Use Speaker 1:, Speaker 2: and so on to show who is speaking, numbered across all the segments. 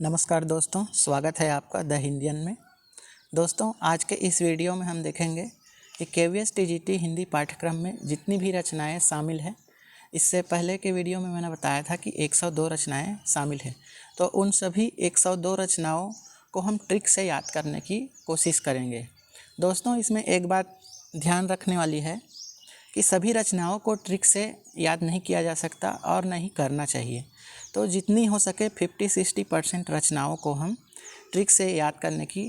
Speaker 1: नमस्कार दोस्तों, स्वागत है आपका द हिंदियन में। दोस्तों, आज के इस वीडियो में हम देखेंगे कि KVS TGT हिंदी पाठ्यक्रम में जितनी भी रचनाएं शामिल हैं। इससे पहले के वीडियो में मैंने बताया था कि 102 रचनाएं शामिल हैं, तो उन सभी 102 रचनाओं को हम ट्रिक से याद करने की कोशिश करेंगे। दोस्तों, इसमें एक बात ध्यान रखने वाली है कि सभी रचनाओं को ट्रिक से याद नहीं किया जा सकता और नहीं करना चाहिए। तो जितनी हो सके 50-60% रचनाओं को हम ट्रिक से याद करने की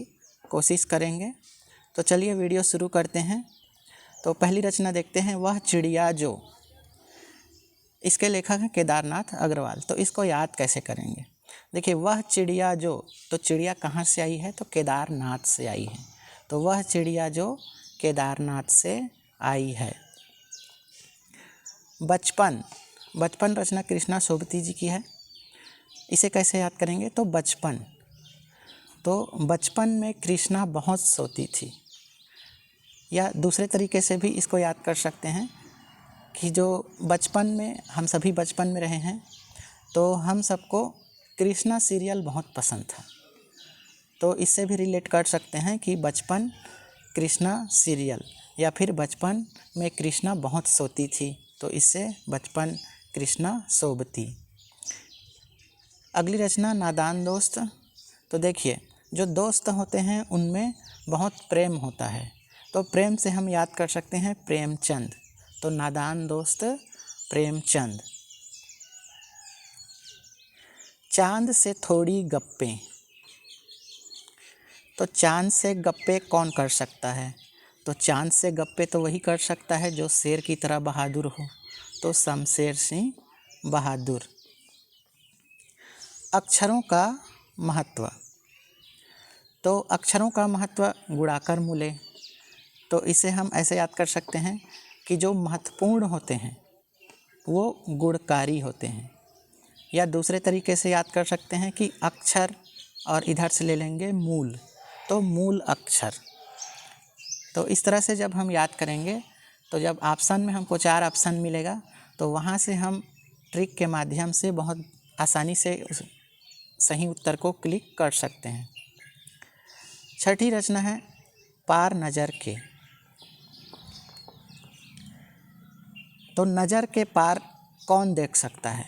Speaker 1: कोशिश करेंगे। तो चलिए वीडियो शुरू करते हैं। तो पहली रचना देखते हैं, वह चिड़िया जो। इसके लेखक हैं केदारनाथ अग्रवाल। तो इसको याद कैसे करेंगे? देखिए, वह चिड़िया जो, तो चिड़िया कहाँ से आई है? तो केदारनाथ से आई है। तो वह चिड़िया जो केदारनाथ से आई है। बचपन, बचपन रचना कृष्णा सोबती जी की है। इसे कैसे याद करेंगे? तो बचपन, तो बचपन में कृष्णा बहुत सोती थी। या दूसरे तरीके से भी इसको याद कर सकते हैं कि जो बचपन में, हम सभी बचपन में रहे हैं, तो हम सबको कृष्णा सीरियल बहुत पसंद था। तो इससे भी रिलेट कर सकते हैं कि बचपन कृष्णा सीरियल, या फिर बचपन में कृष्णा बहुत सोती थी, तो इससे बचपन कृष्णा सोबती। अगली रचना, नादान दोस्त। तो देखिए, जो दोस्त होते हैं उनमें बहुत प्रेम होता है, तो प्रेम से हम याद कर सकते हैं प्रेमचंद। तो नादान दोस्त प्रेमचंद। चांद से थोड़ी गप्पे। तो चांद से गप्पे कौन कर सकता है? तो चांद से गप्पे तो वही कर सकता है जो शेर की तरह बहादुर हो। तो शमशेर सिंह बहादुर। अक्षरों का महत्व। तो अक्षरों का महत्व गुणाकर मूले। तो इसे हम ऐसे याद कर सकते हैं कि जो महत्वपूर्ण होते हैं वो गुणकारी होते हैं। या दूसरे तरीके से याद कर सकते हैं कि अक्षर, और इधर से ले लेंगे मूल, तो मूल अक्षर। तो इस तरह से जब हम याद करेंगे, तो जब ऑप्शन में हमको 4 ऑप्शन मिलेगा, तो वहाँ से हम ट्रिक के माध्यम से बहुत आसानी से उस सही उत्तर को क्लिक कर सकते हैं। छठी रचना है, पार नज़र के। तो नज़र के पार कौन देख सकता है?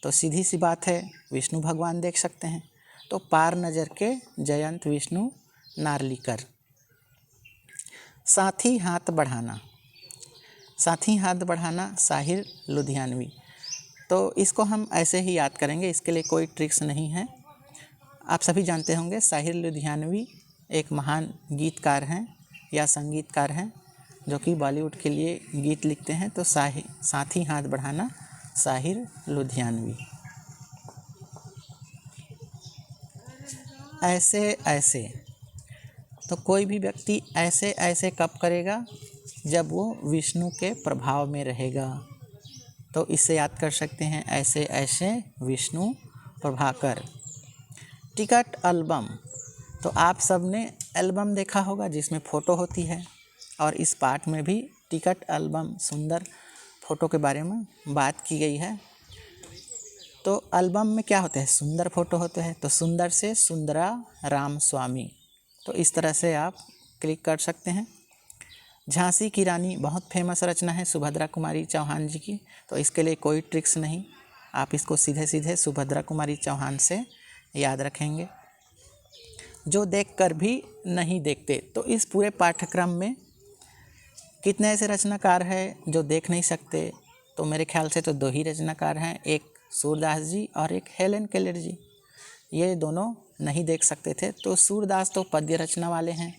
Speaker 1: तो सीधी सी बात है, विष्णु भगवान देख सकते हैं। तो पार नज़र के जयंत विष्णु नार्लिकर। साथी हाथ बढ़ाना। साथी हाथ बढ़ाना साहिर लुधियानवी। तो इसको हम ऐसे ही याद करेंगे, इसके लिए कोई ट्रिक्स नहीं है। आप सभी जानते होंगे साहिर लुधियानवी एक महान गीतकार हैं या संगीतकार हैं, जो कि बॉलीवुड के लिए गीत लिखते हैं। तो साथी हाथ बढ़ाना साहिर लुधियानवी। ऐसे ऐसे। तो कोई भी व्यक्ति ऐसे ऐसे कब करेगा? जब वो विष्णु के प्रभाव में रहेगा। तो इससे याद कर सकते हैं, ऐसे ऐसे विष्णु प्रभाकर। Ticket album. तो आप सब ने एल्बम देखा होगा जिसमें फ़ोटो होती है, और इस पाठ में भी टिकट एल्बम, सुंदर फ़ोटो के बारे में बात की गई है। तो एल्बम में क्या होते हैं? सुंदर फ़ोटो होते हैं। तो सुंदर से सुंदरा राम स्वामी। तो इस तरह से आप क्लिक कर सकते हैं। झांसी की रानी बहुत फेमस रचना है सुभद्रा कुमारी चौहान जी की। तो इसके लिए कोई ट्रिक्स नहीं, आप इसको सीधे सीधे सुभद्रा कुमारी चौहान से याद रखेंगे। जो देखकर भी नहीं देखते। तो इस पूरे पाठ्यक्रम में कितने ऐसे रचनाकार हैं जो देख नहीं सकते? तो मेरे ख्याल से तो 2 ही रचनाकार हैं, एक सूरदास जी और एक हेलेन केलर जी। ये दोनों नहीं देख सकते थे। तो सूरदास तो पद्य रचना वाले हैं,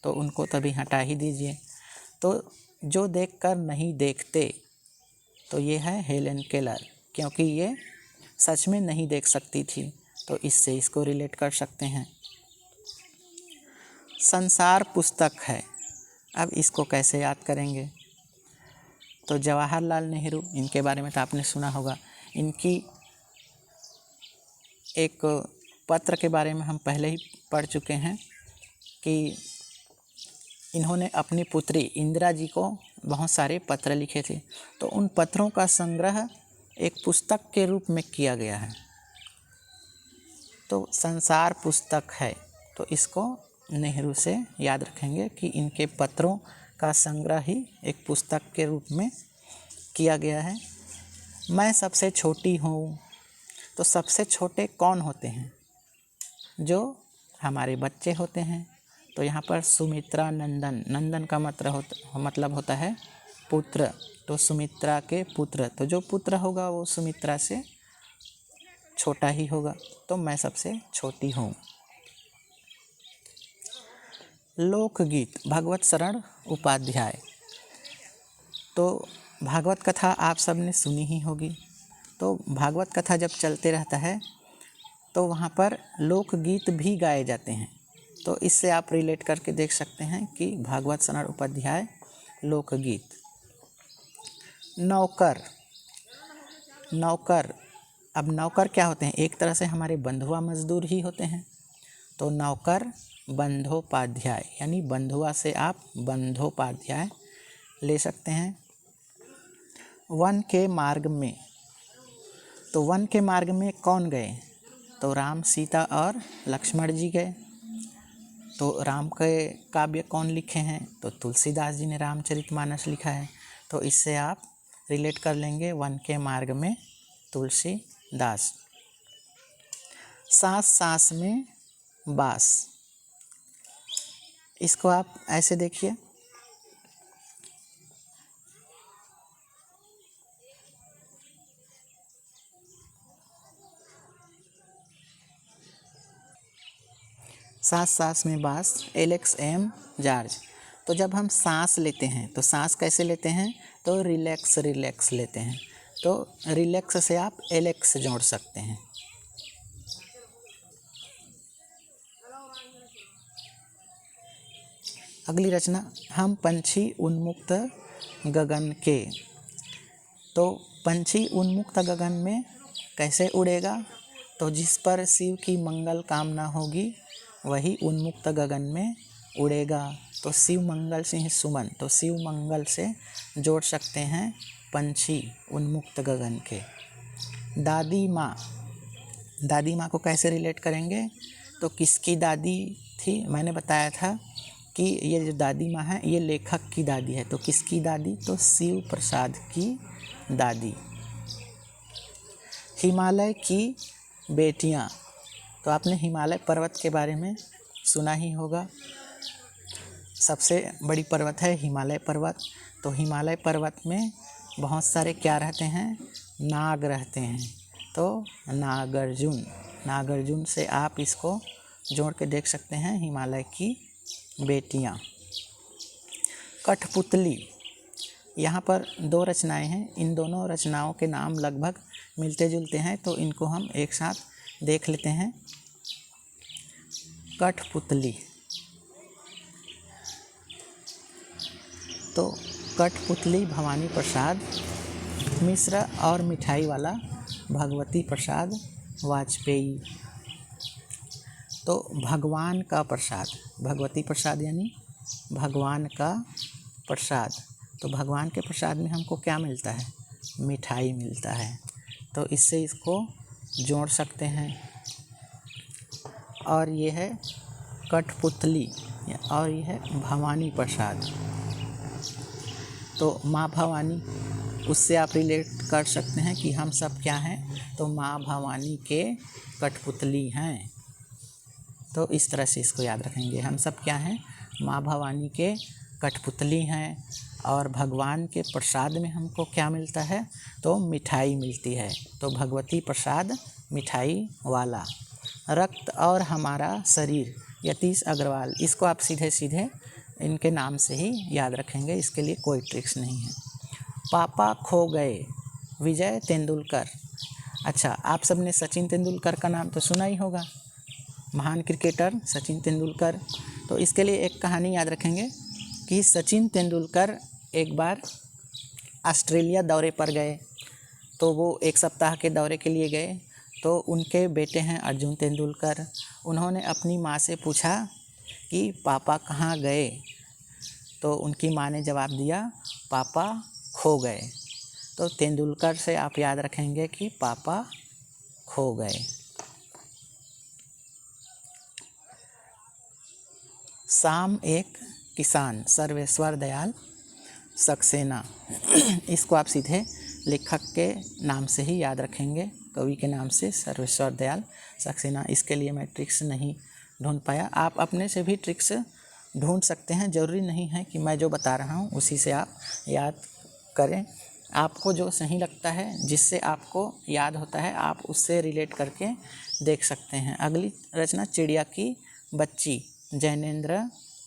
Speaker 1: तो उनको तभी हटा ही दीजिए। तो जो देखकर नहीं देखते, तो ये है हेलेन केलर, क्योंकि ये सच में नहीं देख सकती थी, तो इससे इसको रिलेट कर सकते हैं। संसार पुस्तक है। अब इसको कैसे याद करेंगे? तो जवाहरलाल नेहरू, इनके बारे में तो आपने सुना होगा। इनकी एक पत्र के बारे में हम पहले ही पढ़ चुके हैं कि इन्होंने अपनी पुत्री इंदिरा जी को बहुत सारे पत्र लिखे थे। तो उन पत्रों का संग्रह एक पुस्तक के रूप में किया गया है। तो संसार पुस्तक है, तो इसको नेहरू से याद रखेंगे कि इनके पत्रों का संग्रह ही एक पुस्तक के रूप में किया गया है। मैं सबसे छोटी हूँ, तो सबसे छोटे कौन होते हैं? जो हमारे बच्चे होते हैं। तो यहाँ पर सुमित्रा नंदन, नंदन का मतलब होता है पुत्र, तो सुमित्रा के पुत्र, तो जो पुत्र होगा वो सुमित्रा से छोटा ही होगा, तो मैं सबसे छोटी हूँ। लोकगीत, भगवत शरण उपाध्याय। तो भागवत कथा आप सब ने सुनी ही होगी। तो भागवत कथा जब चलते रहता है तो वहाँ पर लोकगीत भी गाए जाते हैं। तो इससे आप रिलेट करके देख सकते हैं कि भागवत शरण उपाध्याय लोकगीत। नौकर, नौकर, अब नौकर क्या होते हैं? एक तरह से हमारे बंधुआ मजदूर ही होते हैं। तो नौकर बंधोपाध्याय, यानी बंधुआ से आप बंधोपाध्याय ले सकते हैं। वन के मार्ग में, तो वन के मार्ग में कौन गए? तो राम, सीता और लक्ष्मण जी गए। तो राम के काव्य कौन लिखे हैं? तो तुलसीदास जी ने रामचरितमानस लिखा है। तो इससे आप रिलेट कर लेंगे वन के मार्ग में तुलसीदास। सांस सांस में बास, इसको आप ऐसे देखिए, सांस सांस में बास, एलेक्स एम जॉर्ज। तो जब हम सांस लेते हैं तो सांस कैसे लेते हैं? तो रिलैक्स रिलैक्स लेते हैं। तो रिलैक्स से आप एलेक्स जोड़ सकते हैं। अगली रचना, हम पंछी उन्मुक्त गगन के। तो पंछी उन्मुक्त गगन में कैसे उड़ेगा? तो जिस पर शिव की मंगल कामना होगी वही उन्मुक्त गगन में उड़ेगा। तो शिव मंगल सिंह सुमन, तो शिव मंगल से जोड़ सकते हैं पंछी उन्मुक्त गगन के। दादी माँ, दादी माँ को कैसे रिलेट करेंगे? तो किसकी दादी थी? मैंने बताया था कि ये जो दादी माँ है ये लेखक की दादी है। तो किसकी दादी? तो शिव प्रसाद की दादी। हिमालय की बेटियाँ, तो आपने हिमालय पर्वत के बारे में सुना ही होगा। सबसे बड़ी पर्वत है हिमालय पर्वत। तो हिमालय पर्वत में बहुत सारे क्या रहते हैं? नाग रहते हैं। तो नागार्जुन, नागार्जुन से आप इसको जोड़ के देख सकते हैं, हिमालय की बेटियाँ। कठपुतली, यहाँ पर दो रचनाएं हैं। इन दोनों रचनाओं के नाम लगभग मिलते जुलते हैं, तो इनको हम एक साथ देख लेते हैं। कठपुतली, तो कठपुतली भवानी प्रसाद मिश्र और मिठाई वाला भगवती प्रसाद वाजपेयी। तो भगवान का प्रसाद, भगवती प्रसाद यानी भगवान का प्रसाद। तो भगवान के प्रसाद में हमको क्या मिलता है? मिठाई मिलता है। तो इससे इसको जोड़ सकते हैं। और ये है कठपुतली और ये है भवानी प्रसाद। तो माँ भवानी, उससे आप रिलेट कर सकते हैं कि हम सब क्या हैं? तो माँ भवानी के कठपुतली हैं। तो इस तरह से इसको याद रखेंगे, हम सब क्या हैं? माँ भवानी के कठपुतली हैं। और भगवान के प्रसाद में हमको क्या मिलता है? तो मिठाई मिलती है। तो भगवती प्रसाद मिठाई वाला। रक्त और हमारा शरीर, यतीश अग्रवाल, इसको आप सीधे सीधे इनके नाम से ही याद रखेंगे, इसके लिए कोई ट्रिक्स नहीं है। पापा खो गए, विजय तेंदुलकर। अच्छा, आप सब ने सचिन तेंदुलकर का नाम तो सुना ही होगा, महान क्रिकेटर सचिन तेंदुलकर। तो इसके लिए एक कहानी याद रखेंगे कि सचिन तेंदुलकर एक बार ऑस्ट्रेलिया दौरे पर गए। तो वो एक सप्ताह के दौरे के लिए गए। तो उनके बेटे हैं अर्जुन तेंदुलकर। उन्होंने अपनी माँ से पूछा कि पापा कहाँ गए? तो उनकी माँ ने जवाब दिया, पापा खो गए। तो तेंदुलकर से आप याद रखेंगे कि पापा खो गए। शाम एक किसान, सर्वेश्वर दयाल सक्सेना। इसको आप सीधे लेखक के नाम से ही याद रखेंगे, कवि के नाम से, सर्वेश्वर दयाल सक्सेना। इसके लिए मैं ट्रिक्स नहीं ढूंढ पाया, आप अपने से भी ट्रिक्स ढूंढ सकते हैं। ज़रूरी नहीं है कि मैं जो बता रहा हूँ उसी से आप याद करें। आपको जो सही लगता है, जिससे आपको याद होता है, आप उससे रिलेट करके देख सकते हैं। अगली रचना चिड़िया की बच्ची, जैनेंद्र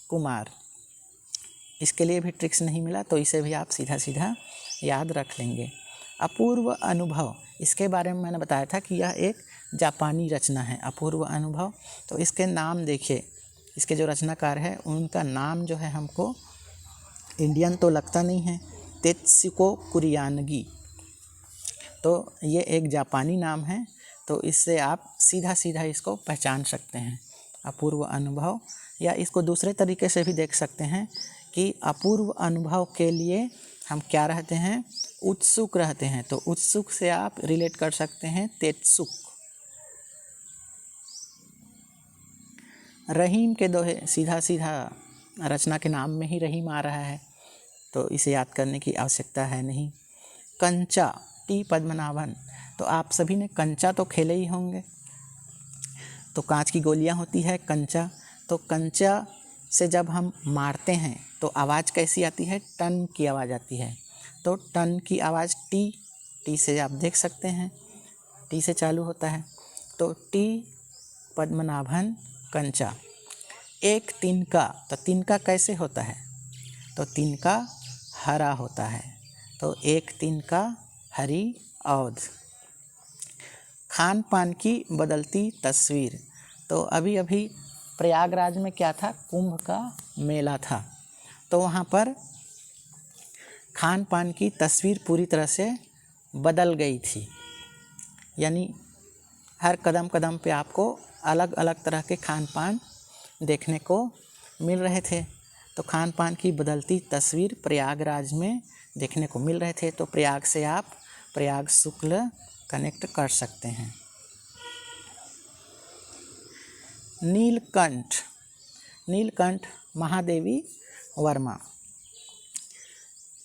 Speaker 1: कुमार। इसके लिए भी ट्रिक्स नहीं मिला, तो इसे भी आप सीधा सीधा याद रख लेंगे। अपूर्व अनुभव, इसके बारे में मैंने बताया था कि यह एक जापानी रचना है, अपूर्व अनुभव। तो इसके नाम देखिए, इसके जो रचनाकार है उनका नाम जो है हमको इंडियन तो लगता नहीं है, तेत्सुको कुरियानगी। तो ये एक जापानी नाम है, तो इससे आप सीधा सीधा इसको पहचान सकते हैं, अपूर्व अनुभव। या इसको दूसरे तरीके से भी देख सकते हैं कि अपूर्व अनुभव के लिए हम क्या रहते हैं, उत्सुक रहते हैं। तो उत्सुक से आप रिलेट कर सकते हैं तेत्सुक। रहीम के दोहे, सीधा सीधा रचना के नाम में ही रहीम आ रहा है, तो इसे याद करने की आवश्यकता है नहीं। कंचा, टी पद्मनाभन। तो आप सभी ने कंचा तो खेले ही होंगे। तो कांच की गोलियां होती है कंचा, तो कंचा से जब हम मारते हैं तो आवाज़ कैसी आती है, टन की आवाज़ आती है। तो टन की आवाज़ टी से आप देख सकते हैं, टी से चालू होता है। तो टी पद्मनाभन कंचा। एक तिनका, तो तिनका कैसे होता है, तो तिनका हरा होता है। तो एक तिनका हरी औध। खान पान की बदलती तस्वीर। तो अभी अभी प्रयागराज में क्या था, कुंभ का मेला था, तो वहाँ पर खान पान की तस्वीर पूरी तरह से बदल गई थी। यानी हर कदम कदम पे आपको अलग अलग तरह के खान पान देखने को मिल रहे थे। तो खान पान की बदलती तस्वीर प्रयागराज में देखने को मिल रहे थे। तो प्रयाग से आप प्रयाग शुक्ल कनेक्ट कर सकते हैं। नीलकंठ, नीलकंठ महादेवी वर्मा।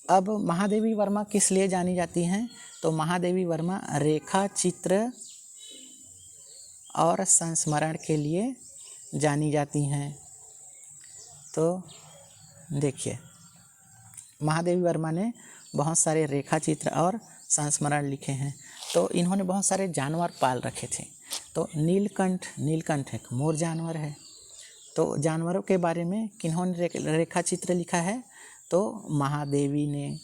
Speaker 1: अब महादेवी वर्मा किस लिए जानी जाती हैं, तो महादेवी वर्मा रेखा चित्र और संस्मरण के लिए जानी जाती हैं। तो देखिए, महादेवी वर्मा ने बहुत सारे रेखा चित्र और संस्मरण लिखे हैं। तो इन्होंने बहुत सारे जानवर पाल रखे थे। तो नीलकंठ, नीलकंठ एक मोर जानवर है। तो जानवरों के बारे में किन्होंने रेखा चित्र लिखा है, तो महादेवी ने।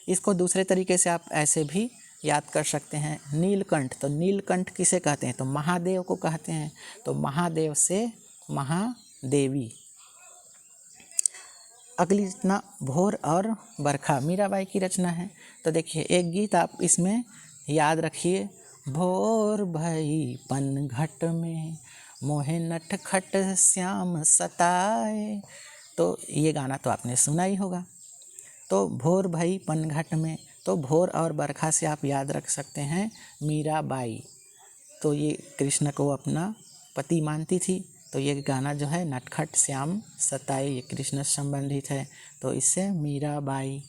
Speaker 1: इसको दूसरे तरीके से आप ऐसे भी याद कर सकते हैं, नीलकंठ। तो नीलकंठ किसे कहते हैं, तो महादेव को कहते हैं। तो महादेव से महादेवी। अगली रचना भोर और बरखा, मीराबाई की रचना है। तो देखिए, एक गीत आप इसमें याद रखिए, भोर भई पनघट में मोहे नटखट श्याम सताए। तो ये गाना तो आपने सुना ही होगा। तो भोर भई पनघट में, तो भोर और बरखा से आप याद रख सकते हैं मीराबाई। तो ये कृष्ण को अपना पति मानती थी। तो ये गाना जो है नटखट श्याम सताए, ये कृष्ण से संबंधित है, तो इससे मीराबाई।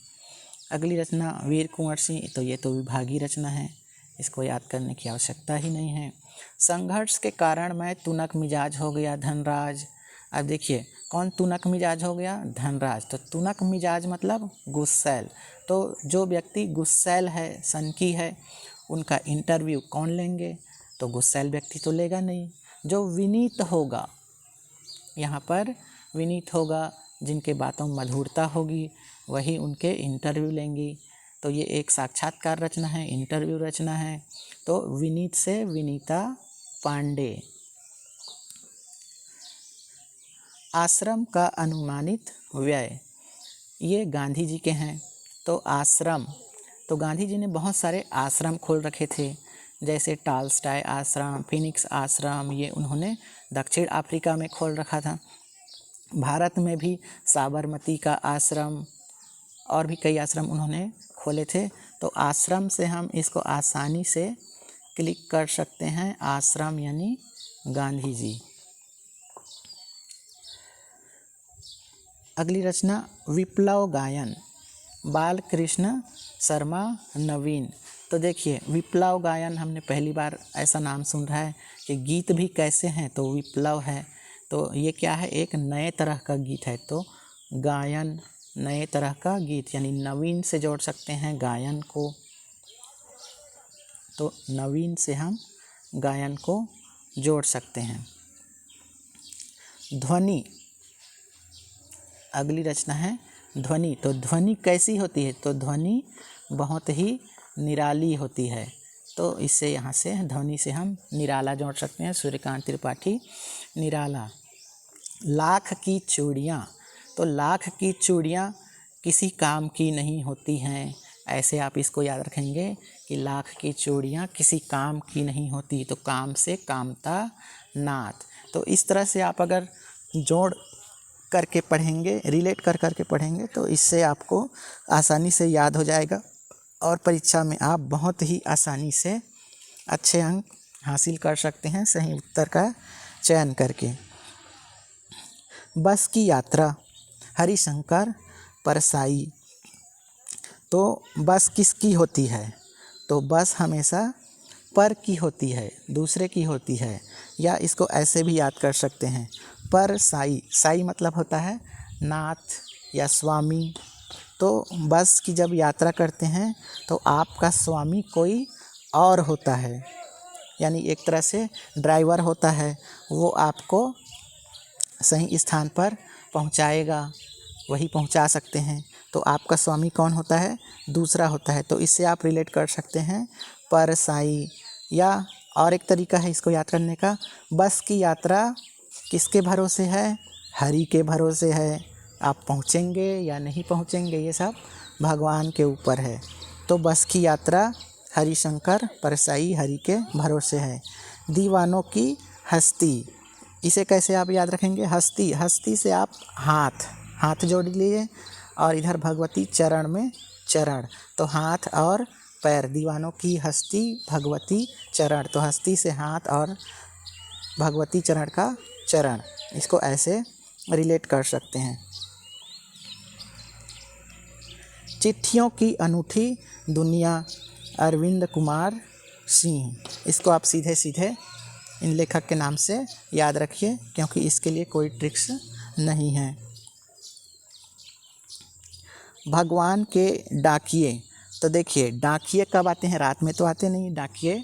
Speaker 1: अगली रचना वीर कुंवर सिंह। तो ये तो विभागीय रचना है, इसको याद करने की आवश्यकता ही नहीं है। संघर्ष के कारण मैं तुनक मिजाज हो गया धनराज। अब देखिए, कौन तुनक मिजाज हो गया, धनराज। तो तुनक मिजाज मतलब गुस्सैल। तो जो व्यक्ति गुस्सैल है, सनकी है, उनका इंटरव्यू कौन लेंगे, तो गुस्सैल व्यक्ति तो लेगा नहीं। जो विनीत होगा, यहाँ पर विनीत होगा, जिनके बातों में मधुरता होगी, वही उनके इंटरव्यू लेंगी। तो ये एक साक्षात्कार रचना है, इंटरव्यू रचना है। तो विनीत से विनीता पांडे। आश्रम का अनुमानित व्यय, ये गांधी जी के हैं। तो आश्रम, तो गांधी जी ने बहुत सारे आश्रम खोल रखे थे, जैसे टालस्टॉय आश्रम, फिनिक्स आश्रम, ये उन्होंने दक्षिण अफ्रीका में खोल रखा था। भारत में भी साबरमती का आश्रम और भी कई आश्रम उन्होंने खोले थे। तो आश्रम से हम इसको आसानी से क्लिक कर सकते हैं, आश्रम यानी गांधी जी। अगली रचना विप्लव गायन, बाल कृष्ण शर्मा नवीन। तो देखिए विप्लव गायन हमने पहली बार ऐसा नाम सुन रहा है कि गीत भी कैसे हैं, तो विप्लव है। तो ये क्या है, एक नए तरह का गीत है। तो गायन नए तरह का गीत, यानी नवीन से जोड़ सकते हैं गायन को। तो नवीन से हम गायन को जोड़ सकते हैं। ध्वनि, अगली रचना है ध्वनि। तो ध्वनि कैसी होती है, तो ध्वनि बहुत ही निराली होती है। तो इससे यहाँ से ध्वनि से हम निराला जोड़ सकते हैं। सूर्यकांत त्रिपाठी निराला। लाख की चूड़ियाँ, तो लाख की चूड़ियाँ किसी काम की नहीं होती हैं। ऐसे आप इसको याद रखेंगे कि लाख की चूड़ियाँ किसी काम की नहीं होती, तो काम से कामता नाथ। तो इस तरह से आप अगर जोड़ करके पढ़ेंगे, रिलेट कर करके पढ़ेंगे, तो इससे आपको आसानी से याद हो जाएगा और परीक्षा में आप बहुत ही आसानी से अच्छे अंक हासिल कर सकते हैं सही उत्तर का चयन करके। बस की यात्रा, हरिशंकर परसाई। तो बस किसकी होती है, तो बस हमेशा पर की होती है, दूसरे की होती है। या इसको ऐसे भी याद कर सकते हैं, पर साई, साई मतलब होता है नाथ या स्वामी। तो बस की जब यात्रा करते हैं तो आपका स्वामी कोई और होता है, यानी एक तरह से ड्राइवर होता है, वो आपको सही स्थान पर पहुंचाएगा, वही पहुंचा सकते हैं। तो आपका स्वामी कौन होता है, दूसरा होता है। तो इससे आप रिलेट कर सकते हैं पर साई। या और एक तरीका है इसको याद करने का, बस की यात्रा किसके भरोसे है, हरि के भरोसे है। आप पहुँचेंगे या नहीं पहुँचेंगे ये सब भगवान के ऊपर है। तो बस की यात्रा हरिशंकर परसाई, हरि के भरोसे है। दीवानों की हस्ती, इसे कैसे आप याद रखेंगे, हस्ती, हस्ती से आप हाथ, हाथ जोड़ लीजिए और इधर भगवती चरण में चरण, तो हाथ और पैर, दीवानों की हस्ती भगवती चरण। तो हस्ती से हाथ और भगवती चरण का चरण, इसको ऐसे रिलेट कर सकते हैं। चिट्ठियों की अनूठी दुनिया, अरविंद कुमार सिंह। इसको आप सीधे सीधे इन लेखक के नाम से याद रखिए, क्योंकि इसके लिए कोई ट्रिक्स नहीं है। भगवान के डाकिए, तो देखिए डाकिए कब आते हैं, रात में तो आते नहीं, डाकिए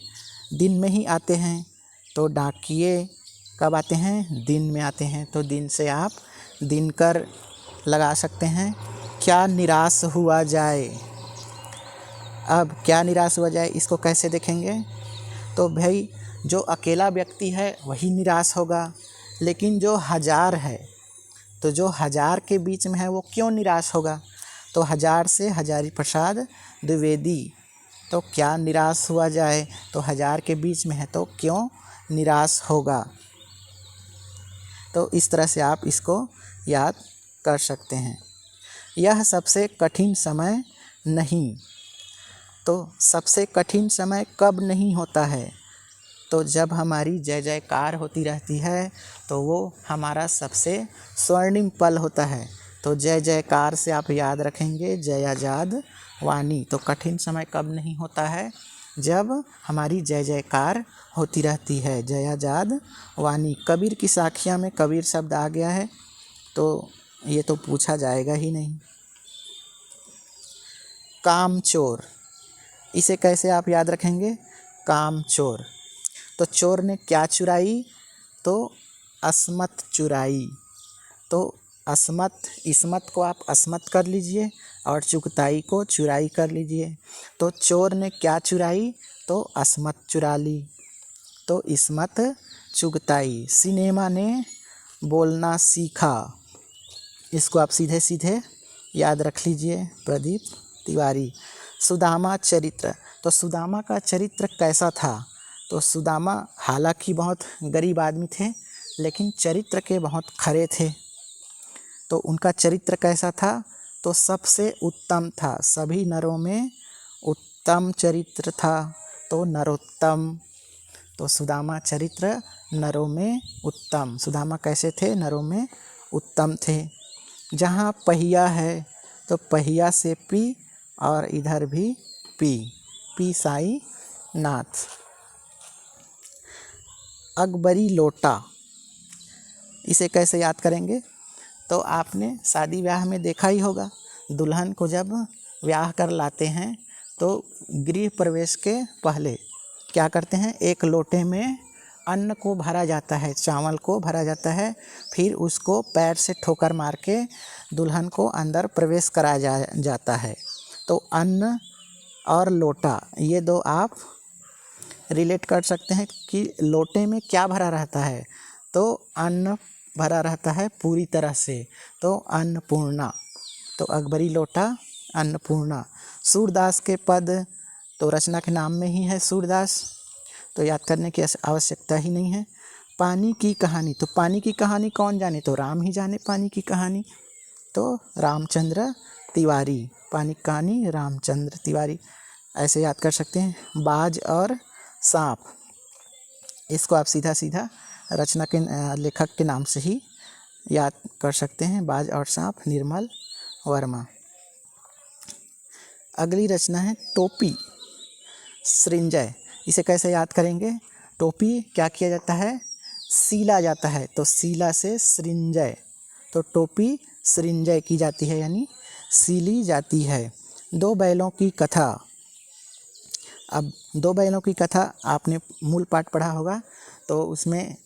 Speaker 1: दिन में ही आते हैं। तो डाकिए कब आते हैं, दिन में आते हैं। तो दिन से आप दिनकर लगा सकते हैं। क्या निराश हुआ जाए, अब क्या निराश हुआ जाए इसको कैसे देखेंगे, तो भाई जो अकेला व्यक्ति है वही निराश होगा, लेकिन जो हजार है, तो जो हजार के बीच में है वो क्यों निराश होगा। तो हजार से हजारी प्रसाद द्विवेदी, तो क्या निराश हुआ जाए, तो हजार के बीच में है तो क्यों निराश होगा। तो इस तरह से आप इसको याद कर सकते हैं। यह सबसे कठिन समय नहीं, तो सबसे कठिन समय कब नहीं होता है, तो जब हमारी जय जयकार होती रहती है तो वो हमारा सबसे स्वर्णिम पल होता है। तो जय जयकार से आप याद रखेंगे जयाजाद वाणी। तो कठिन समय कब नहीं होता है, जब हमारी जय जयकार होती रहती है, जयाजाद वाणी। कबीर की साखियाँ में कबीर शब्द आ गया है, तो ये तो पूछा जाएगा ही नहीं। कामचोर, इसे कैसे आप याद रखेंगे, कामचोर। तो चोर ने क्या चुराई, तो अस्मत चुराई। तो अस्मत, इसमत को आप अस्मत कर लीजिए और चुगताई को चुराई कर लीजिए। तो चोर ने क्या चुराई, तो अस्मत चुरा ली, तो इसमत चुगताई। सिनेमा ने बोलना सीखा, इसको आप सीधे सीधे याद रख लीजिए, प्रदीप तिवारी। सुदामा चरित्र, तो सुदामा का चरित्र कैसा था, तो सुदामा हालांकि बहुत गरीब आदमी थे, लेकिन चरित्र के बहुत खरे थे। तो उनका चरित्र कैसा था, तो सबसे उत्तम था, सभी नरों में उत्तम चरित्र था, तो नरोत्तम। तो सुदामा चरित्र नरों में उत्तम, सुदामा कैसे थे, नरों में उत्तम थे। जहाँ पहिया है तो पहिया से पी और इधर भी पी, पी साई नाथ। अकबरी लोटा, इसे कैसे याद करेंगे? तो आपने शादी ब्याह में देखा ही होगा, दुल्हन को जब ब्याह कर लाते हैं तो गृह प्रवेश के पहले क्या करते हैं, एक लोटे में अन्न को भरा जाता है, चावल को भरा जाता है, फिर उसको पैर से ठोकर मार के दुल्हन को अंदर प्रवेश कराया जाता है। तो अन्न और लोटा ये दो आप रिलेट कर सकते हैं कि लोटे में क्या भरा रहता है, तो अन्न भरा रहता है पूरी तरह से, तो अन्नपूर्णा। तो अकबरी लोटा अन्नपूर्णा। सूरदास के पद तो रचना के नाम में ही है सूरदास, तो याद करने की आवश्यकता ही नहीं है। पानी की कहानी, तो पानी की कहानी कौन जाने, तो राम ही जाने पानी की कहानी, तो रामचंद्र तिवारी। पानी की कहानी रामचंद्र तिवारी, ऐसे याद कर सकते हैं। बाज और सांप, इसको आप सीधा सीधा रचना के लेखक के नाम से ही याद कर सकते हैं, बाज और सांप, निर्मल वर्मा। अगली रचना है टोपी सृंजय, इसे कैसे याद करेंगे? टोपी क्या किया जाता है, सीला जाता है, तो सीला से सृंजय, तो टोपी सृंजय की जाती है यानी सीली जाती है। दो बैलों की कथा, अब दो बैलों की कथा आपने मूल पाठ पढ़ा होगा, तो उसमें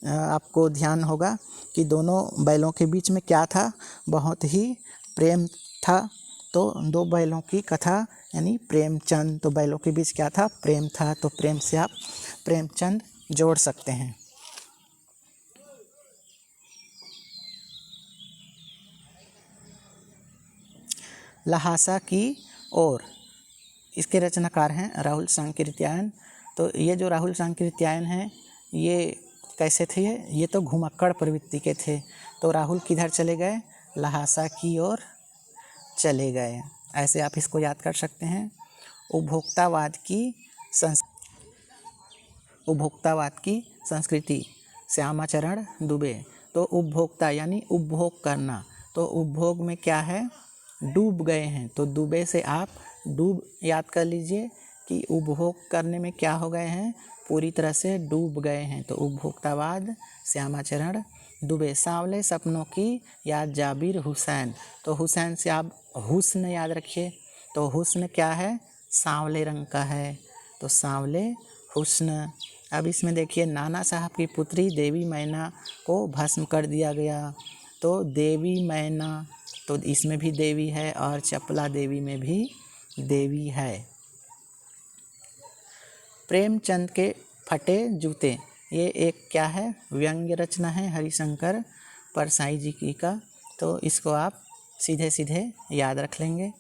Speaker 1: आपको ध्यान होगा कि दोनों बैलों के बीच में क्या था, बहुत ही प्रेम था। तो दो बैलों की कथा यानी प्रेमचंद, तो बैलों के बीच क्या था, प्रेम था, तो प्रेम से आप प्रेमचंद जोड़ सकते हैं। लहासा की ओर, इसके रचनाकार हैं राहुल सांकृत्यायन। तो ये जो राहुल सांकृत्यायन हैं ये कैसे थे, ये तो घुमक्कड़ प्रवृत्ति के थे। तो राहुल किधर चले गए, लहासा की ओर चले गए, ऐसे आप इसको याद कर सकते हैं। उपभोक्तावाद की संस्कृति, श्यामाचरण दुबे। तो उपभोक्ता यानी उपभोग करना, तो उपभोग में क्या है, डूब गए हैं, तो दुबे से आप डूब याद कर लीजिए कि उपभोग करने में क्या हो गए हैं, पूरी तरह से डूब गए हैं, तो उपभोक्तावाद श्यामाचरण दुबे। सांवले सपनों की याद जाबिर हुसैन, तो हुसैन से आप हुस्न याद रखिए, तो हुस्न क्या है, सांवले रंग का है, तो सांवले हुस्न। अब इसमें देखिए, नाना साहब की पुत्री देवी मैना को भस्म कर दिया गया, तो देवी मैना, तो इसमें भी देवी है और चपला देवी में भी देवी है। प्रेमचंद के फटे जूते, ये एक क्या है, व्यंग्य रचना है हरिशंकर परसाई जी की का, तो इसको आप सीधे सीधे याद रख लेंगे।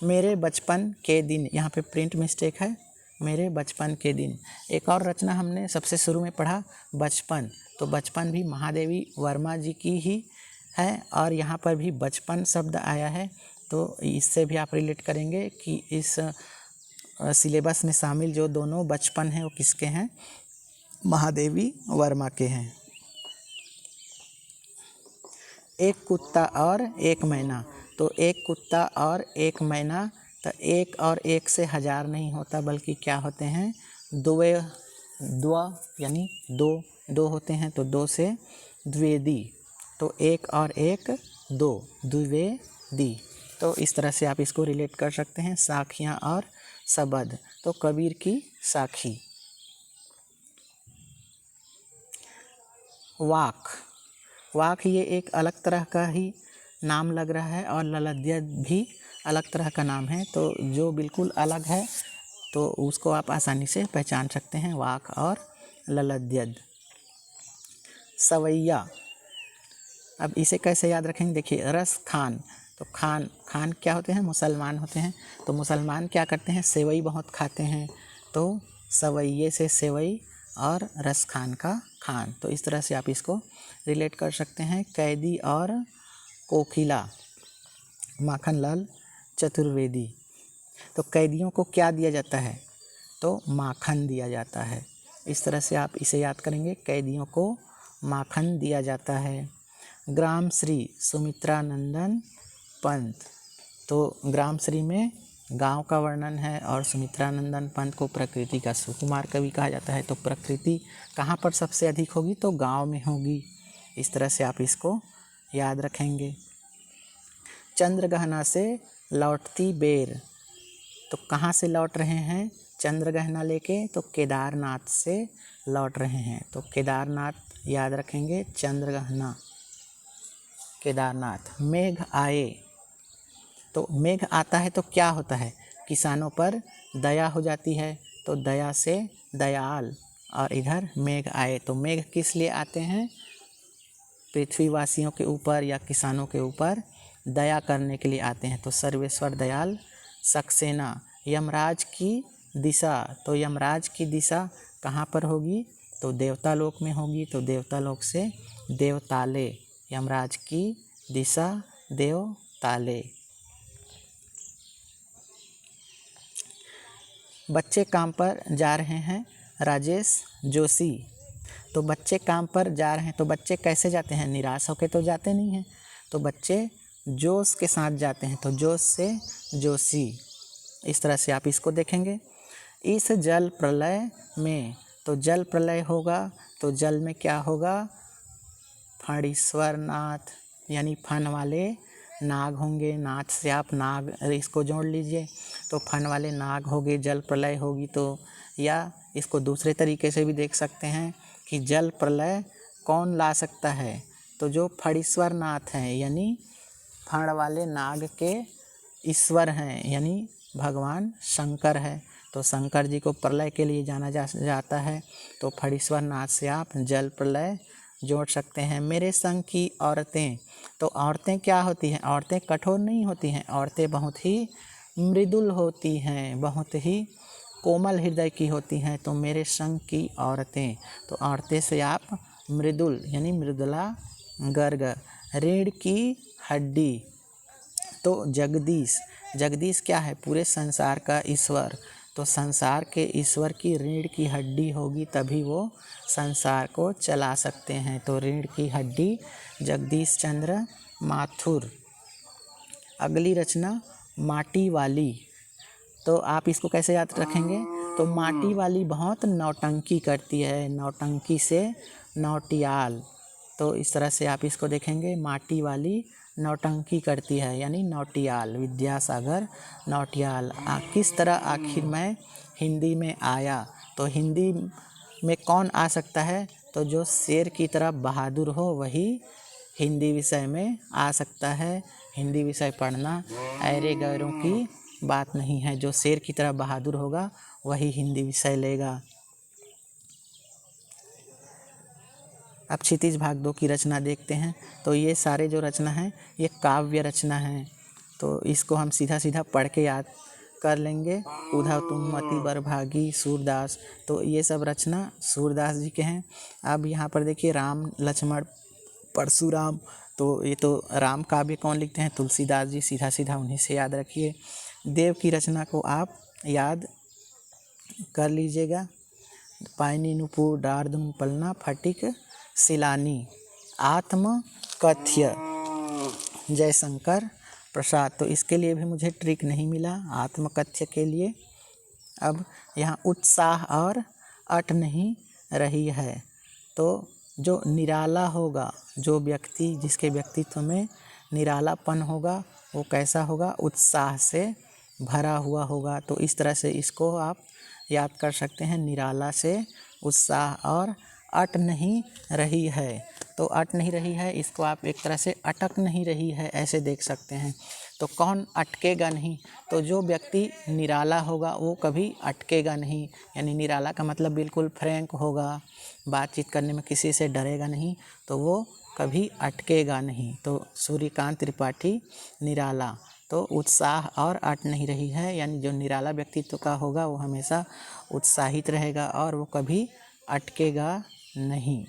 Speaker 1: मेरे बचपन के दिन, यहाँ पे प्रिंट मिस्टेक है, मेरे बचपन के दिन। एक और रचना हमने सबसे शुरू में पढ़ा बचपन, तो बचपन भी महादेवी वर्मा जी की ही है, और यहाँ पर भी बचपन शब्द आया है, तो इससे भी आप रिलेट करेंगे कि इस सिलेबस में शामिल जो दोनों बचपन हैं वो किसके हैं, महादेवी वर्मा के हैं। एक कुत्ता और एक मैना, तो एक कुत्ता और एक मैना, तो एक और एक से हजार नहीं होता, बल्कि क्या होते हैं, द्वा यानी दो होते हैं, तो दो से द्विवेदी, तो एक और एक दो, द्विवेदी। तो इस तरह से आप इसको रिलेट कर सकते हैं। साखियाँ और सबद, तो कबीर की साखी। वाक ये एक अलग तरह का ही नाम लग रहा है, और ललद्यद भी अलग तरह का नाम है, तो जो बिल्कुल अलग है तो उसको आप आसानी से पहचान सकते हैं, वाक और ललद्यद। सवैया, अब इसे कैसे याद रखेंगे, देखिए रस खान, तो खान क्या होते हैं, मुसलमान होते हैं, तो मुसलमान क्या करते हैं, सेवई बहुत खाते हैं, तो सवैये से सेवई और रस खान का खान, तो इस तरह से आप इसको रिलेट कर सकते हैं। कैदी और कोकिला, माखनलाल चतुर्वेदी। तो कैदियों को क्या दिया जाता है, तो माखन दिया जाता है, इस तरह से आप इसे याद करेंगे, कैदियों को माखन दिया जाता है। ग्राम श्री सुमित्रानंदन पंत। तो ग्राम श्री में गांव का वर्णन है और सुमित्रानंदन पंत को प्रकृति का सुकुमार कवि कहा जाता है। तो प्रकृति कहाँ पर सबसे अधिक होगी? तो गांव में होगी। इस तरह से आप इसको याद रखेंगे। चंद्रगहना से लौटती बेर, तो कहाँ से लौट रहे हैं चंद्रगहना लेके? तो केदारनाथ से लौट रहे हैं। तो केदारनाथ याद रखेंगे, चंद्रगहना केदारनाथ। मेघ आए, तो मेघ आता है तो क्या होता है? किसानों पर दया हो जाती है, तो दया से दयाल। और इधर मेघ आए, तो मेघ किस लिए आते हैं? पृथ्वीवासियों के ऊपर या किसानों के ऊपर दया करने के लिए आते हैं। तो सर्वेश्वर दयाल सक्सेना। यमराज की दिशा, तो यमराज की दिशा कहाँ पर होगी? तो देवता लोक में होगी। तो देवता लोक से देवताले, यमराज की दिशा देवताले। बच्चे काम पर जा रहे हैं, राजेश जोशी। तो बच्चे काम पर जा रहे हैं, तो बच्चे कैसे जाते हैं? निराश होकर तो जाते नहीं हैं, तो बच्चे जोश के साथ जाते हैं। तो जोश से जोशी। इस तरह से आप इसको देखेंगे। इस जल प्रलय में, तो जल प्रलय होगा तो जल में क्या होगा? फणीश्वर नाथ, यानी फन वाले नाग होंगे। नाथ से आप नाग इसको जोड़ लीजिए, तो फन वाले नाग होंगे, जल प्रलय होगी। तो या इसको दूसरे तरीके से भी देख सकते हैं कि जल प्रलय कौन ला सकता है? तो जो फणीश्वर नाथ हैं, यानी फण वाले नाग के ईश्वर हैं, यानी भगवान शंकर है। तो शंकर जी को प्रलय के लिए जाना जाता है। तो फणीश्वर नाथ से आप जल प्रलय जोड़ सकते हैं। मेरे संग की औरतें, तो औरतें क्या होती हैं? औरतें कठोर नहीं होती हैं, औरतें बहुत ही मृदुल होती हैं, बहुत ही कोमल हृदय की होती हैं। तो मेरे संग की औरतें, तो औरतें से आप मृदुल, यानी मृदुला गर्ग। रीढ़ की हड्डी, तो जगदीश। जगदीश क्या है? पूरे संसार का ईश्वर। तो संसार के ईश्वर की रीढ़ की हड्डी होगी, तभी वो संसार को चला सकते हैं। तो रीढ़ की हड्डी जगदीश चंद्र माथुर। अगली रचना माटी वाली, तो आप इसको कैसे याद रखेंगे? तो माटी वाली बहुत नौटंकी करती है, नौटंकी से नौटियाल। तो इस तरह से आप इसको देखेंगे, माटी वाली नौटंकी करती है, यानी नौटियाल। विद्यासागर नौटियाल। किस तरह आखिर मैं हिंदी में आया? तो हिंदी में कौन आ सकता है? तो जो शेर की तरह बहादुर हो वही हिंदी विषय में आ सकता है। हिंदी विषय पढ़ना ऐरे गैरों की बात नहीं है। जो शेर की तरह बहादुर होगा वही हिंदी विषय लेगा। अब क्षितिज भाग 2 की रचना देखते हैं। तो ये सारे जो रचना हैं ये काव्य रचना है। तो इसको हम सीधा सीधा पढ़ के याद कर लेंगे। उधा तुम मति बरभागी सूरदास, तो ये सब रचना सूरदास जी के हैं। अब यहाँ पर देखिए राम लक्ष्मण परशुराम, तो ये तो राम काव्य कौन लिखते हैं? तुलसीदास जी। सीधा सीधा उन्हीं से याद रखिए। देव की रचना को आप याद कर लीजिएगा। पायनी नुपुर डार्दुम पलना फटिक सिलानी। आत्म कथ्य जयशंकर प्रसाद, तो इसके लिए भी मुझे ट्रिक नहीं मिला आत्मकथ्य के लिए। अब यहाँ उत्साह और अट नहीं रही है, तो जो निराला होगा, जो व्यक्ति जिसके व्यक्तित्व में निरालापन होगा वो कैसा होगा? उत्साह से भरा हुआ होगा। तो इस तरह से इसको आप याद कर सकते हैं। निराला से उत्साह और अट नहीं रही है, तो अट नहीं रही है, इसको आप एक तरह से अटक नहीं रही है ऐसे देख सकते हैं। तो कौन अटकेगा नहीं? तो जो व्यक्ति निराला होगा वो कभी अटकेगा नहीं, यानी निराला का मतलब बिल्कुल फ्रैंक होगा, बातचीत करने में किसी से डरेगा नहीं, तो वो कभी अटकेगा नहीं। तो सूर्यकांत त्रिपाठी निराला। तो उत्साह और अट नहीं रही है, यानी जो निराला व्यक्तित्व का होगा वो हमेशा उत्साहित रहेगा और वो कभी अटकेगा नहीं।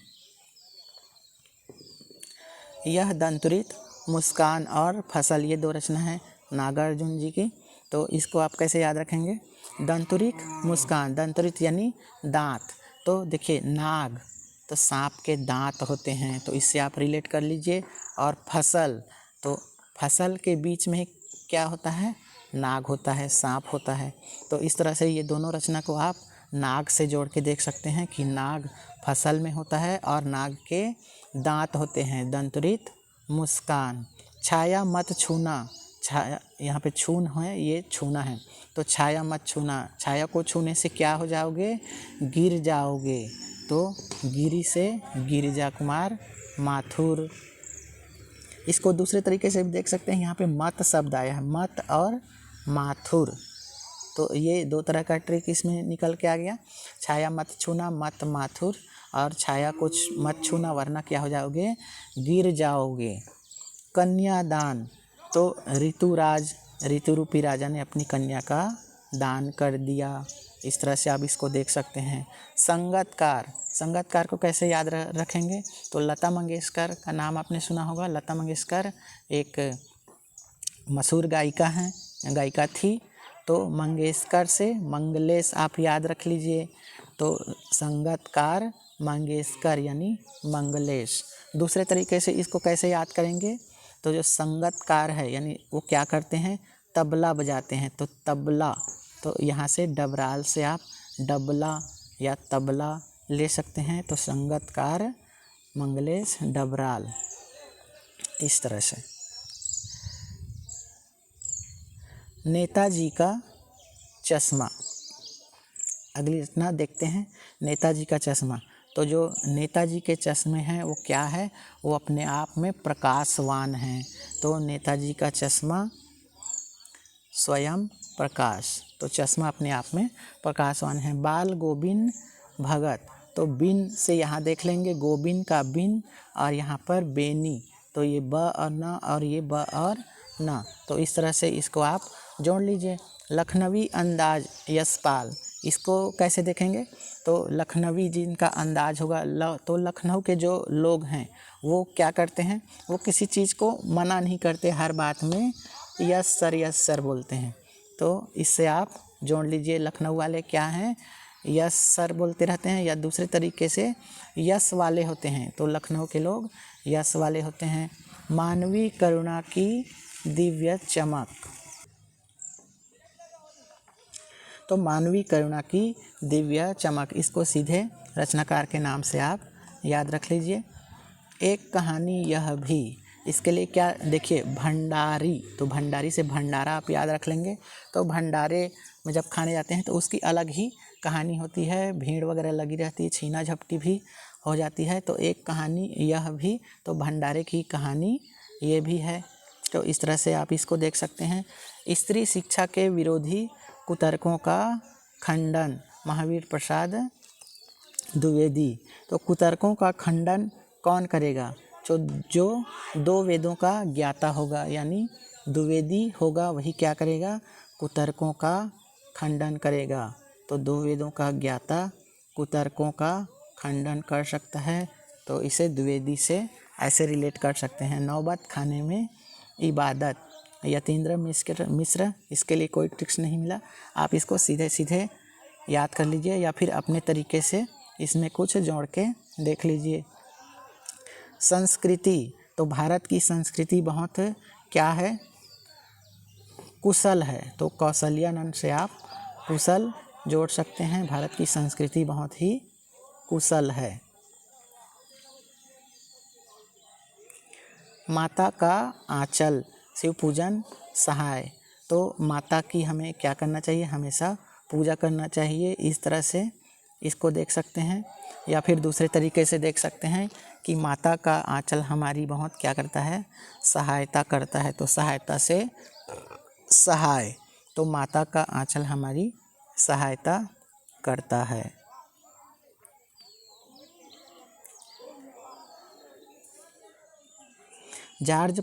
Speaker 1: यह दंतुरित, मुस्कान और फसल, ये 2 रचना है नागार्जुन जी की। तो इसको आप कैसे याद रखेंगे? दंतुरित मुस्कान, दंतुरित यानी दांत। तो देखिए नाग, तो सांप के दांत होते हैं, तो इससे आप रिलेट कर लीजिए। और फसल, तो फसल के बीच में क्या होता है, नाग होता है, सांप होता है। तो इस तरह से ये दोनों रचना को आप नाग से जोड़ के देख सकते हैं कि नाग फसल में होता है और नाग के दांत होते हैं। दंतुरित मुस्कान। छाया मत छूना, छाया यहाँ पे छून है, ये छूना है, तो छाया मत छूना, छाया को छूने से क्या हो जाओगे, गिर जाओगे। तो गिरी से गिरिजा कुमार माथुर। इसको दूसरे तरीके से भी देख सकते हैं, यहाँ पे मत शब्द आया है, मत और माथुर, तो ये दो तरह का ट्रिक इसमें निकल के आ गया। छाया मत छूना, मत माथुर, और छाया को मत छूना वरना क्या हो जाओगे, गिर जाओगे। कन्यादान, तो ऋतुराज, ऋतु रूपी राजा ने अपनी कन्या का दान कर दिया। इस तरह से आप इसको देख सकते हैं। संगतकार, संगतकार को कैसे याद रखेंगे, तो लता मंगेशकर का नाम आपने सुना होगा। लता मंगेशकर एक मशहूर गायिका हैं, गायिका थी। तो मंगेशकर से मंगलेश आप याद रख लीजिए। तो संगतकार मंगेशकर यानी मंगलेश। दूसरे तरीके से इसको कैसे याद करेंगे, तो जो संगतकार है यानी वो क्या करते हैं, तबला बजाते हैं, तो तबला, तो यहाँ से डबराल से आप डबला या तबला ले सकते हैं। तो संगतकार मंगलेश डबराल, इस तरह से। नेताजी का चश्मा, अगली रचना देखते हैं। नेताजी का चश्मा, तो जो नेताजी के चश्मे हैं वो क्या है, वो अपने आप में प्रकाशवान हैं। तो नेताजी का चश्मा स्वयं प्रकाश, तो चश्मा अपने आप में प्रकाशवान है। बाल गोविंद भगत, तो बिन से यहाँ देख लेंगे, गोविंद का बिन और यहाँ पर बेनी, तो ये ब और न और ये ब और न, तो इस तरह से इसको आप जोड़ लीजिए। लखनवी अंदाज यशपाल, इसको कैसे देखेंगे, तो लखनवी जिनका अंदाज होगा, तो लखनऊ के जो लोग हैं वो क्या करते हैं, वो किसी चीज़ को मना नहीं करते, हर बात में यस सर बोलते हैं। तो इससे आप जोड़ लीजिए, लखनऊ वाले क्या हैं, यस सर बोलते रहते हैं, या दूसरे तरीके से यस वाले होते हैं। तो लखनऊ के लोग यस वाले होते हैं। मानवीय करुणा की दिव्य चमक, तो मानवीय करुणा की दिव्य चमक, इसको सीधे रचनाकार के नाम से आप याद रख लीजिए। एक कहानी यह भी, इसके लिए क्या, देखिए भंडारी, तो भंडारी से भंडारा आप याद रख लेंगे। तो भंडारे में जब खाने जाते हैं तो उसकी अलग ही कहानी होती है, भीड़ वगैरह लगी रहती है, छीना झपटी भी हो जाती है। तो एक कहानी यह भी, तो भंडारे की कहानी ये भी है। तो इस तरह से आप इसको देख सकते हैं। स्त्री शिक्षा के विरोधी कुतर्कों का खंडन, महावीर प्रसाद द्विवेदी। तो कुतर्कों का खंडन कौन करेगा, जो दो वेदों का ज्ञाता होगा, यानी द्विवेदी होगा, वही क्या करेगा, कुतर्कों का खंडन करेगा। तो दो वेदों का ज्ञाता कुतर्कों का खंडन कर सकता है, तो इसे द्विवेदी से ऐसे रिलेट कर सकते हैं। नौबत खाने में इबादत, यतीन्द्र मिश्र, इसके लिए कोई ट्रिक्स नहीं मिला, आप इसको सीधे सीधे याद कर लीजिए या फिर अपने तरीके से इसमें कुछ जोड़ के देख लीजिए। संस्कृति, तो भारत की संस्कृति बहुत क्या है, कुशल है। तो कौशल्यानंद से आप कुशल जोड़ सकते हैं, भारत की संस्कृति बहुत ही कुशल है। माता का आंचल, शिव पूजन सहाय, तो माता की हमें क्या करना चाहिए, हमेशा पूजा करना चाहिए। इस तरह से इसको देख सकते हैं, या फिर दूसरे तरीके से देख सकते हैं कि माता का आंचल हमारी बहुत क्या करता है, सहायता करता है। तो सहायता से सहाय, तो माता का आंचल हमारी सहायता करता है। जॉर्ज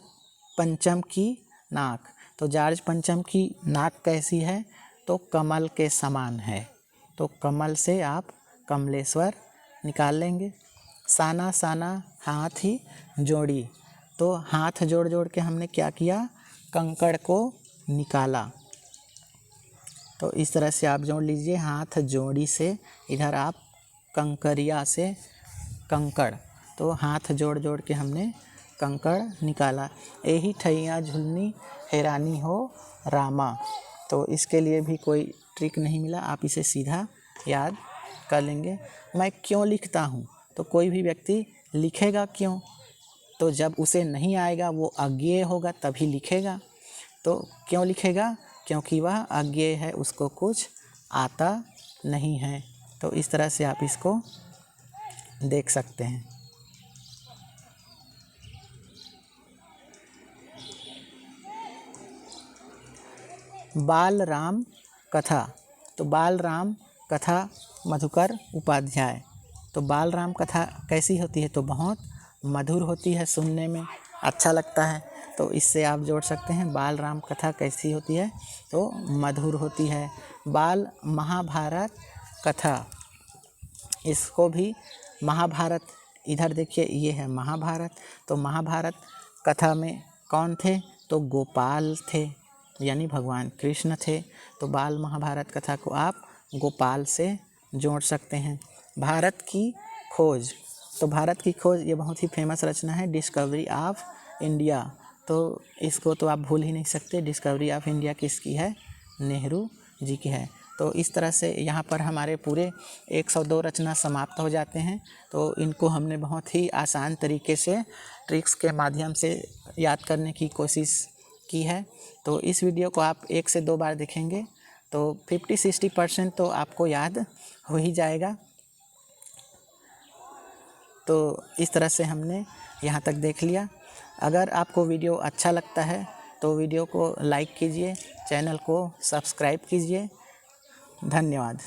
Speaker 1: पंचम की नाक, तो जॉर्ज पंचम की नाक कैसी है, तो कमल के समान है। तो कमल से आप कमलेश्वर निकाल लेंगे। साना साना हाथ ही जोड़ी, तो हाथ जोड़ जोड़ के हमने क्या किया, कंकड़ को निकाला। तो इस तरह से आप जोड़ लीजिए, हाथ जोड़ी से इधर आप कंकरिया से कंकड़, तो हाथ जोड़ जोड़ के हमने कंकड़ निकाला। यही ठैया झुलनी हैरानी हो रामा, तो इसके लिए भी कोई ट्रिक नहीं मिला, आप इसे सीधा याद कर लेंगे। मैं क्यों लिखता हूँ, तो कोई भी व्यक्ति लिखेगा क्यों, तो जब उसे नहीं आएगा, वो अज्ञेय होगा तभी लिखेगा। तो क्यों लिखेगा, क्योंकि वह अज्ञेय है, उसको कुछ आता नहीं है। तो इस तरह से आप इसको देख सकते हैं। बाल राम कथा, तो बाल राम कथा मधुकर उपाध्याय। तो बाल राम कथा कैसी होती है, तो बहुत मधुर होती है, सुनने में अच्छा लगता है। तो इससे आप जोड़ सकते हैं, बाल राम कथा कैसी होती है, तो मधुर होती है। बाल महाभारत कथा, इसको भी महाभारत, इधर देखिए ये है महाभारत, तो महाभारत कथा में कौन थे, तो गोपाल थे, यानी भगवान कृष्ण थे। तो बाल महाभारत कथा को आप गोपाल से जोड़ सकते हैं। भारत की खोज, तो भारत की खोज ये बहुत ही फेमस रचना है, डिस्कवरी ऑफ इंडिया। तो इसको तो आप भूल ही नहीं सकते, डिस्कवरी ऑफ इंडिया किसकी है, नेहरू जी की है। तो इस तरह से यहाँ पर हमारे पूरे 102 रचना समाप्त हो जाते हैं। तो इनको हमने बहुत ही आसान तरीके से ट्रिक्स के माध्यम से याद करने की कोशिश की है। तो इस वीडियो को आप 1 से 2 बार देखेंगे तो 50-60% तो आपको याद हो ही जाएगा। तो इस तरह से हमने यहाँ तक देख लिया। अगर आपको वीडियो अच्छा लगता है तो वीडियो को लाइक कीजिए, चैनल को सब्सक्राइब कीजिए। धन्यवाद।